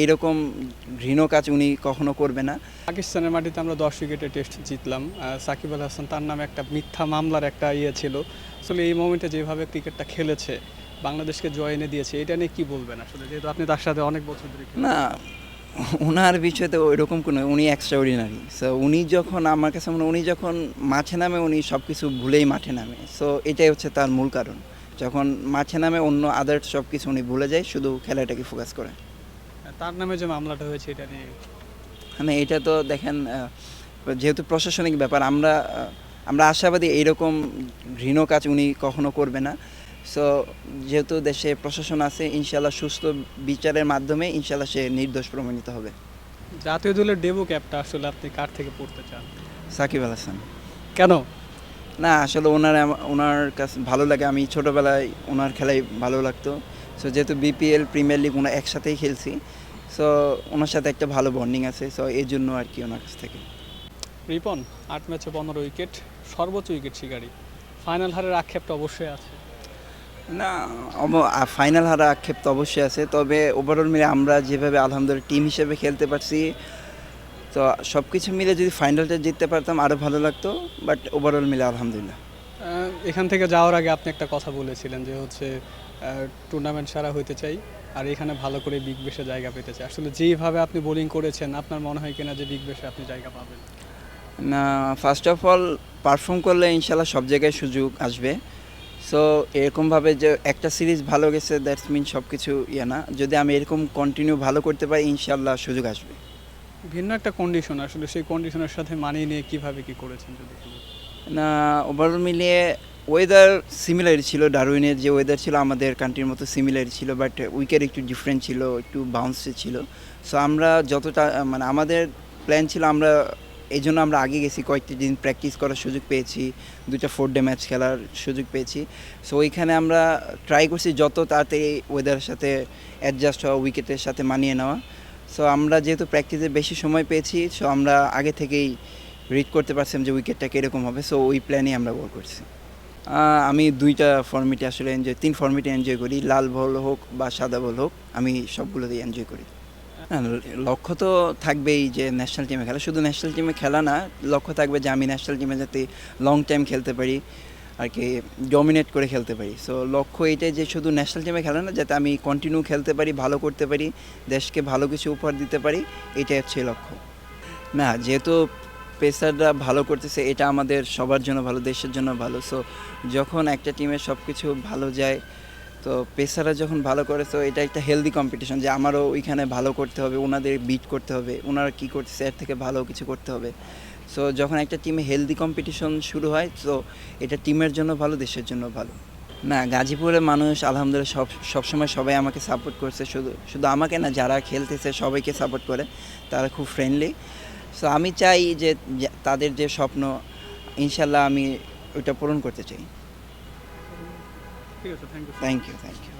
এইরকম ঘৃণ কাজ উনি কখনো করবে না। পাকিস্তানের মাটিতে আমরা 10 উইকেটে টেস্ট জিতলাম। সাকিব আল হাসান তার নামে একটা মিথ্যা মামলার একটা ছিল। আসলে এই মোমেন্টে যেভাবে ক্রিকেটটা খেলেছে, বাংলাদেশকে জয় এনে দিয়েছে, এটা নিয়ে কি বলবেন আসলে? যেহেতু আপনি তার সাথে অনেক বছর ধরে না, খেলেছেন। উনার বিষয়ে তো ওইরকম কোনো, উনি এক্সট্রা অর্ডিনারি। সো উনি যখন আমার কাছে মনে হয় উনি যখন মাঠে নামে উনি সব কিছু ভুলেই মাঠে নামে। সো এটাই হচ্ছে তার মূল কারণ। যখন মাঠে নামে অন্য আদার্স সব কিছু উনি ভুলে যায়, শুধু খেলাটাকে ফোকাস করে। তার নামে যে মামলাটা হয়েছে এটা নিয়ে মানে এটা তো দেখেন, যেহেতু প্রশাসনিক ব্যাপার, আমরা আশাবাদী এইরকম ঘৃণ কাজ উনি কখনো করবে না। সো যেহেতু দেশে প্রশাসন আছে, ইনশাল্লাহ সুস্থ বিচারের মাধ্যমে ইনশাল্লাহ সে নির্দোষ প্রমাণিত হবে। জাতীয় দলের ডেবু ক্যাপটা আসলে আপনি কার থেকে পড়তে চান? সাকিব আল হাসান। কেন? না, আসলে ওনার কাছে ভালো লাগে। আমি ছোটোবেলায় ওনার খেলাই ভালো লাগতো। সো যেহেতু বিপিএল, প্রিমিয়ার লিগ ওনার একসাথেই খেলছি, সো ওনার সাথে একটা ভালো বন্ডিং আছে। সো এই জন্য আর কি ওনার কাছ থেকে। রিপন 8 ম্যাচে 15 উইকেট, সর্বোচ্চ উইকেট শিকারী। ফাইনাল হারের আক্ষেপটা অবশ্যই আছে। না, ফাইনাল হারা আক্ষেপ তো অবশ্যই আছে, তবে ওভারঅল মিলে আমরা যেভাবে আলহামদুলিল্লাহ টিম হিসেবে খেলতে পারছি, তো সব কিছু মিলে যদি ফাইনালটা জিততে পারতাম আরও ভালো লাগতো। বাট ওভারঅল মিলে আলহামদুলিল্লাহ। এখান থেকে যাওয়ার আগে আপনি একটা কথা বলেছিলেন যে হচ্ছে টুর্নামেন্ট সারা হইতে চাই আর এখানে ভালো করে বিগ বেশে জায়গা পেতে চাই। আসলে যেইভাবে আপনি বোলিং করেছেন, আপনার মনে হয় কিনা যে বিগ বেশে আপনি জায়গা পাবেন? না, ফার্স্ট অফ অল পারফর্ম করলে ইনশাল্লাহ সব জায়গায় সুযোগ আসবে। সো এরকমভাবে যে একটা সিরিজ ভালো গেছে দ্যাটস মিন সব কিছু না। যদি আমি এরকম কন্টিনিউ ভালো করতে পারি, ইনশাল্লাহ সুযোগ আসবে। ভিন্ন একটা কন্ডিশন, আসলে সেই কন্ডিশনের সাথে মানিয়ে নিয়ে কিভাবে কি করেছেন যদি একটু বলতেন? না, ওভারঅল মিলিয়ে ওয়েদার সিমিলার ছিল। ডারউইনের যে ওয়েদার ছিল আমাদের কান্ট্রির মতো সিমিলার ছিল, বাট উইকেট একটু ডিফারেন্ট ছিল, একটু বাউন্সে ছিল। সো আমরা যতটা মানে আমাদের প্ল্যান ছিল, আমরা এই জন্য আমরা আগে গেছি, কয়েকটি দিন প্র্যাকটিস করার সুযোগ পেয়েছি, 2টা 4 ডে ম্যাচ খেলার সুযোগ পেয়েছি। সো ওইখানে আমরা ট্রাই করছি যত তাড়াতাড়ি ওয়েদারের সাথে অ্যাডজাস্ট হওয়া, উইকেটের সাথে মানিয়ে নেওয়া। সো আমরা যেহেতু প্র্যাকটিসে বেশি সময় পেয়েছি, সো আমরা আগে থেকেই রিড করতে পারছিলাম যে উইকেটটা কীরকম হবে। সো ওই প্ল্যানেই আমরা বল করছি। আমি 2টা ফর্মেটে আসলে 3 ফর্মেটে এনজয় করি। লাল বল হোক বা সাদা বল হোক, আমি সবগুলোতেই এনজয় করি। লক্ষ্য তো থাকবেই যে ন্যাশনাল টিমে খেলা। শুধু ন্যাশনাল টিমে খেলা না, লক্ষ্য থাকবে যে আমি ন্যাশনাল টিমে যাতে লং টাইম খেলতে পারি, আর কি ডমিনেট করে খেলতে পারি। সো লক্ষ্য এইটাই যে শুধু ন্যাশনাল টিমে খেলা না, যাতে আমি কন্টিনিউ খেলতে পারি, ভালো করতে পারি, দেশকে ভালো কিছু উপহার দিতে পারি, এটাই হচ্ছে লক্ষ্য। না, যেহেতু পেসাররা ভালো করতেছে, এটা আমাদের সবার জন্য ভালো, দেশের জন্য ভালো। সো যখন একটা টিমের সব কিছু ভালো যায়, তো পেসাররা যখন ভালো করে, তো এটা একটা হেলদি কম্পিটিশন যে আমারও ওইখানে ভালো করতে হবে, ওনাদের বিট করতে হবে, ওনারা কী করতেছে এর থেকে ভালো কিছু করতে হবে। সো যখন একটা টিমে হেলদি কম্পিটিশন শুরু হয়, তো এটা টিমের জন্য ভালো, দেশের জন্য ভালো। না, গাজীপুরের মানুষ আলহামদুলিল্লাহ সবসময় সবাই আমাকে সাপোর্ট করছে। শুধু আমাকে না, যারা খেলতেছে সবাইকে সাপোর্ট করে, তারা খুব ফ্রেন্ডলি। সো আমি চাই যে তাদের যে স্বপ্ন, ইনশাল্লাহ আমি ওইটা পূরণ করতে চাই। ঠিক আছে, thank you. Thank you, thank you.